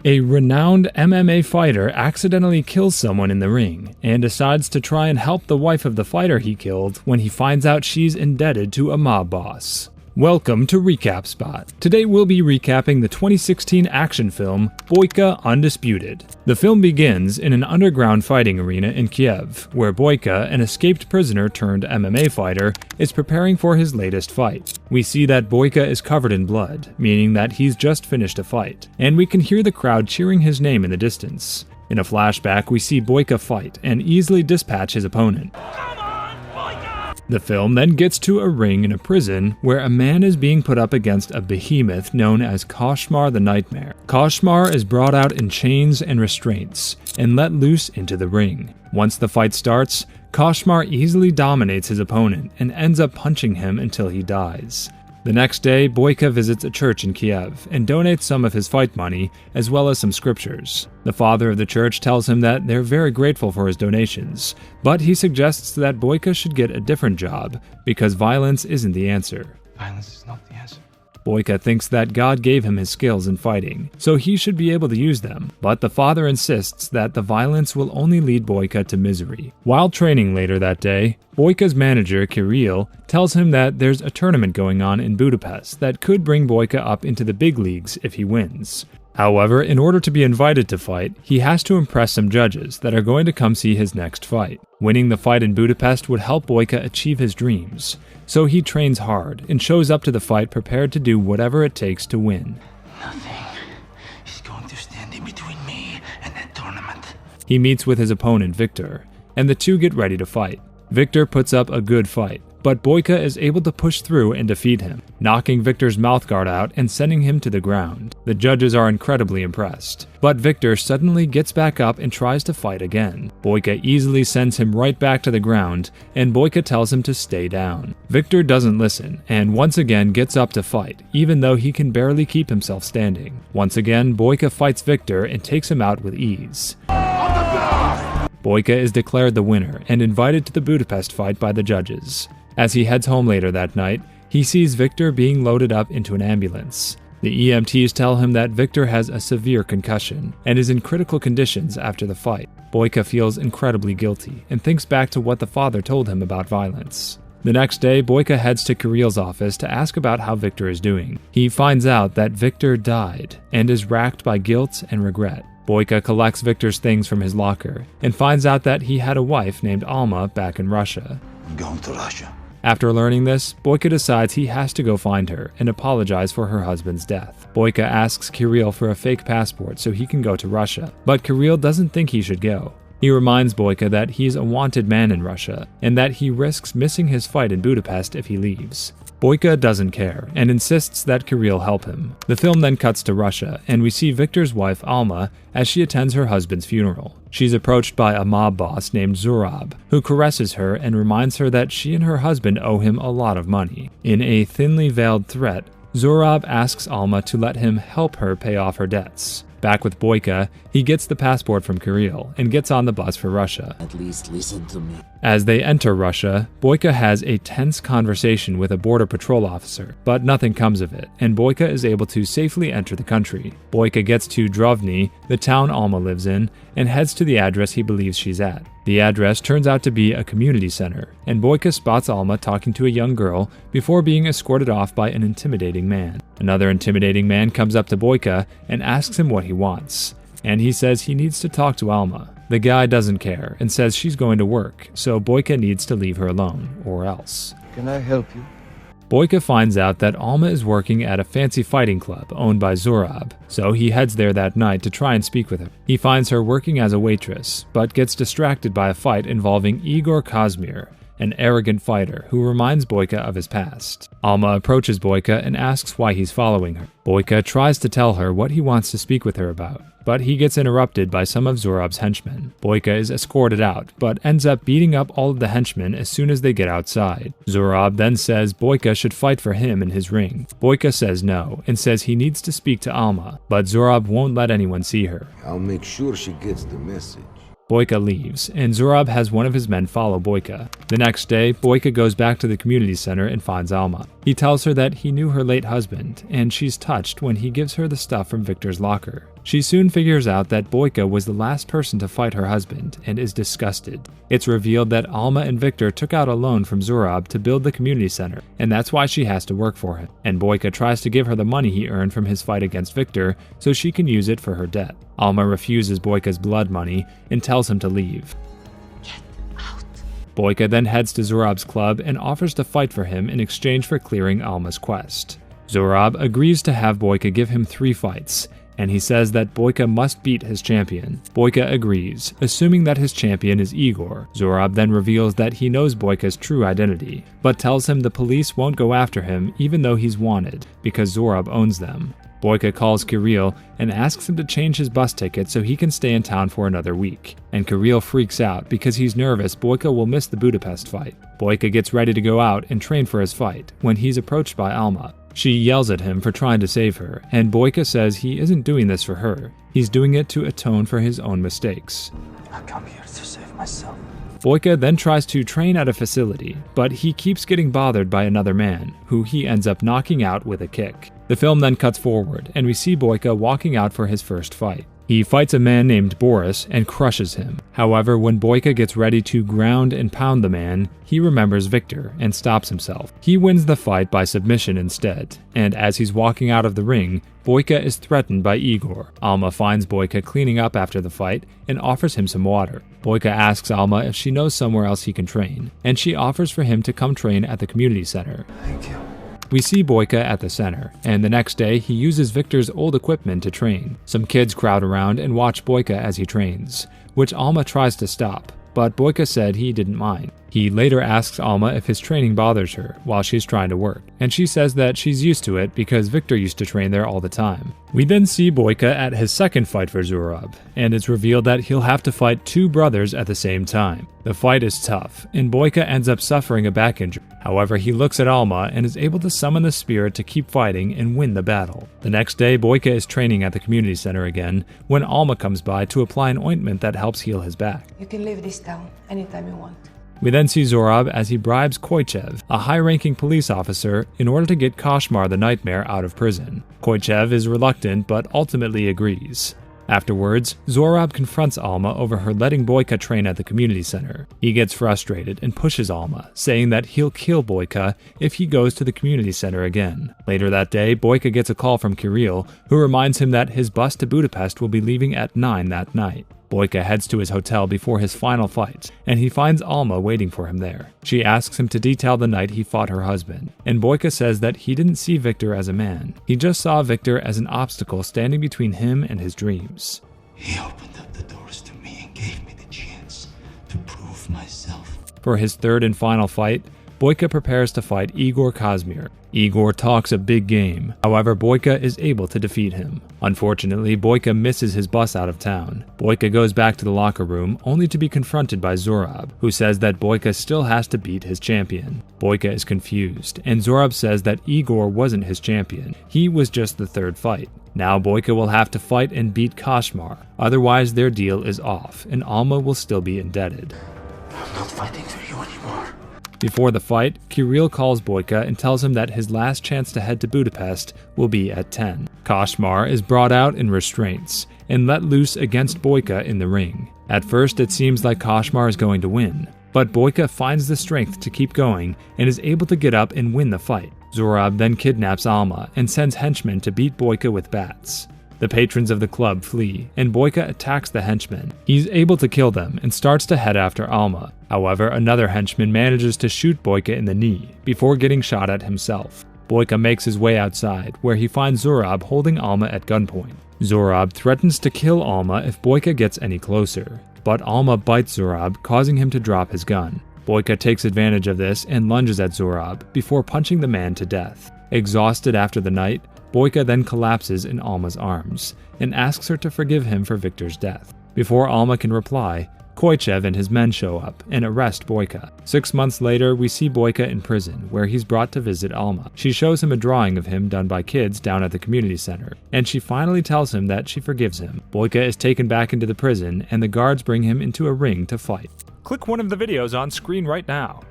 A renowned MMA fighter accidentally kills someone in the ring and decides to try and help the wife of the fighter he killed when he finds out she's indebted to a mob boss. Welcome to Recap Spot. Today we'll be recapping the 2016 action film Boyka Undisputed. The film begins in an underground fighting arena in Kiev, where Boyka, an escaped prisoner turned MMA fighter, is preparing for his latest fight. We see that Boyka is covered in blood, meaning that he's just finished a fight, and we can hear the crowd cheering his name in the distance. In a flashback, we see Boyka fight and easily dispatch his opponent. The film then gets to a ring in a prison where a man is being put up against a behemoth known as Koshmar the Nightmare. Koshmar is brought out in chains and restraints and let loose into the ring. Once the fight starts, Koshmar easily dominates his opponent and ends up punching him until he dies. The next day, Boyka visits a church in Kiev and donates some of his fight money as well as some scriptures. The father of the church tells him that they're very grateful for his donations, but he suggests that Boyka should get a different job because violence isn't the answer. Violence is not the answer. Boyka thinks that God gave him his skills in fighting, so he should be able to use them, but the father insists that the violence will only lead Boyka to misery. While training later that day, Boyka's manager, Kirill, tells him that there's a tournament going on in Budapest that could bring Boyka up into the big leagues if he wins. However, in order to be invited to fight, he has to impress some judges that are going to come see his next fight. Winning the fight in Budapest would help Boyka achieve his dreams, so he trains hard and shows up to the fight prepared to do whatever it takes to win. Nothing is going to stand in between me and that tournament. He meets with his opponent, Victor, and the two get ready to fight. Victor puts up a good fight, but Boyka is able to push through and defeat him, knocking Victor's mouthguard out and sending him to the ground. The judges are incredibly impressed, but Victor suddenly gets back up and tries to fight again. Boyka easily sends him right back to the ground, and Boyka tells him to stay down. Victor doesn't listen, and once again gets up to fight, even though he can barely keep himself standing. Once again, Boyka fights Victor and takes him out with ease. Boyka is declared the winner and invited to the Budapest fight by the judges. As he heads home later that night, he sees Victor being loaded up into an ambulance. The EMTs tell him that Victor has a severe concussion and is in critical conditions after the fight. Boyka feels incredibly guilty and thinks back to what the father told him about violence. The next day, Boyka heads to Kirill's office to ask about how Victor is doing. He finds out that Victor died and is racked by guilt and regret. Boyka collects Victor's things from his locker and finds out that he had a wife named Alma back in Russia. I'm going to Russia. After learning this, Boyka decides he has to go find her and apologize for her husband's death. Boyka asks Kirill for a fake passport so he can go to Russia, but Kirill doesn't think he should go. He reminds Boyka that he's a wanted man in Russia and that he risks missing his fight in Budapest if he leaves. Boyka doesn't care and insists that Kirill help him. The film then cuts to Russia, and we see Victor's wife Alma as she attends her husband's funeral. She's approached by a mob boss named Zurab, who caresses her and reminds her that she and her husband owe him a lot of money. In a thinly veiled threat, Zurab asks Alma to let him help her pay off her debts. Back with Boyka, he gets the passport from Kirill and gets on the bus for Russia. At least listen to me. As they enter Russia, Boyka has a tense conversation with a border patrol officer, but nothing comes of it, and Boyka is able to safely enter the country. Boyka gets to Drovny, the town Alma lives in, and heads to the address he believes she's at. The address turns out to be a community center, and Boyka spots Alma talking to a young girl before being escorted off by an intimidating man. Another intimidating man comes up to Boyka and asks him what he wants, and he says he needs to talk to Alma. The guy doesn't care and says she's going to work, so Boyka needs to leave her alone, or else. Can I help you? Boyka finds out that Alma is working at a fancy fighting club owned by Zurab, so he heads there that night to try and speak with her. He finds her working as a waitress, but gets distracted by a fight involving Igor Kazmir, an arrogant fighter who reminds Boyka of his past. Alma approaches Boyka and asks why he's following her. Boyka tries to tell her what he wants to speak with her about, but he gets interrupted by some of Zurab's henchmen. Boyka is escorted out, but ends up beating up all of the henchmen as soon as they get outside. Zurab then says Boyka should fight for him in his ring. Boyka says no, and says he needs to speak to Alma, but Zurab won't let anyone see her. I'll make sure she gets the message. Boyka leaves, and Zurab has one of his men follow Boyka. The next day, Boyka goes back to the community center and finds Alma. He tells her that he knew her late husband, and she's touched when he gives her the stuff from Victor's locker. She soon figures out that Boyka was the last person to fight her husband and is disgusted. It's revealed that Alma and Victor took out a loan from Zurab to build the community center, and that's why she has to work for him. And Boyka tries to give her the money he earned from his fight against Victor so she can use it for her debt. Alma refuses Boyka's blood money and tells him to leave. Get out. Boyka then heads to Zurab's club and offers to fight for him in exchange for clearing Alma's quest. Zurab agrees to have Boyka give him 3 fights, and he says that Boyka must beat his champion. Boyka agrees, assuming that his champion is Igor. Zurab then reveals that he knows Boyka's true identity, but tells him the police won't go after him even though he's wanted, because Zurab owns them. Boyka calls Kirill and asks him to change his bus ticket so he can stay in town for another week. And Kirill freaks out because he's nervous Boyka will miss the Budapest fight. Boyka gets ready to go out and train for his fight when he's approached by Alma. She yells at him for trying to save her, and Boyka says he isn't doing this for her. He's doing it to atone for his own mistakes. I come here to save myself. Boyka then tries to train at a facility, but he keeps getting bothered by another man, who he ends up knocking out with a kick. The film then cuts forward, and we see Boyka walking out for his first fight. He fights a man named Boris and crushes him. However, when Boyka gets ready to ground and pound the man, he remembers Victor and stops himself. He wins the fight by submission instead, and as he's walking out of the ring, Boyka is threatened by Igor. Alma finds Boyka cleaning up after the fight and offers him some water. Boyka asks Alma if she knows somewhere else he can train, and she offers for him to come train at the community center. Thank you. We see Boyka at the center, and the next day he uses Victor's old equipment to train. Some kids crowd around and watch Boyka as he trains, which Alma tries to stop, but Boyka said he didn't mind. He later asks Alma if his training bothers her while she's trying to work, and she says that she's used to it because Victor used to train there all the time. We then see Boyka at his second fight for Zurab, and it's revealed that he'll have to fight 2 brothers at the same time. The fight is tough, and Boyka ends up suffering a back injury. However, he looks at Alma and is able to summon the spirit to keep fighting and win the battle. The next day, Boyka is training at the community center again when Alma comes by to apply an ointment that helps heal his back. You can leave this town anytime you want. We then see Zurab as he bribes Koichev, a high-ranking police officer, in order to get Koshmar the Nightmare out of prison. Koichev is reluctant but ultimately agrees. Afterwards, Zurab confronts Alma over her letting Boyka train at the community center. He gets frustrated and pushes Alma, saying that he'll kill Boyka if he goes to the community center again. Later that day, Boyka gets a call from Kirill, who reminds him that his bus to Budapest will be leaving at 9 that night. Boyka heads to his hotel before his final fight, and he finds Alma waiting for him there. She asks him to detail the night he fought her husband, and Boyka says that he didn't see Victor as a man. He just saw Victor as an obstacle standing between him and his dreams. He opened up the doors to me and gave me the chance to prove myself. For his third and final fight, Boyka prepares to fight Igor Kazmir. Igor talks a big game, however Boyka is able to defeat him. Unfortunately, Boyka misses his bus out of town. Boyka goes back to the locker room only to be confronted by Zurab, who says that Boyka still has to beat his champion. Boyka is confused, and Zurab says that Igor wasn't his champion. He was just the third fight. Now Boyka will have to fight and beat Koshmar, otherwise their deal is off, and Alma will still be indebted. I'm not fighting for you anymore. Before the fight, Kirill calls Boyka and tells him that his last chance to head to Budapest will be at 10. Koshmar is brought out in restraints and let loose against Boyka in the ring. At first, it seems like Koshmar is going to win, but Boyka finds the strength to keep going and is able to get up and win the fight. Zurab then kidnaps Alma and sends henchmen to beat Boyka with bats. The patrons of the club flee, and Boyka attacks the henchmen. He's able to kill them and starts to head after Alma. However, another henchman manages to shoot Boyka in the knee before getting shot at himself. Boyka makes his way outside, where he finds Zurab holding Alma at gunpoint. Zurab threatens to kill Alma if Boyka gets any closer, but Alma bites Zurab, causing him to drop his gun. Boyka takes advantage of this and lunges at Zurab before punching the man to death. Exhausted after the night, Boyka then collapses in Alma's arms and asks her to forgive him for Victor's death. Before Alma can reply, Koichev and his men show up and arrest Boyka. 6 months later, we see Boyka in prison, where he's brought to visit Alma. She shows him a drawing of him done by kids down at the community center, and she finally tells him that she forgives him. Boyka is taken back into the prison, and the guards bring him into a ring to fight. Click one of the videos on screen right now.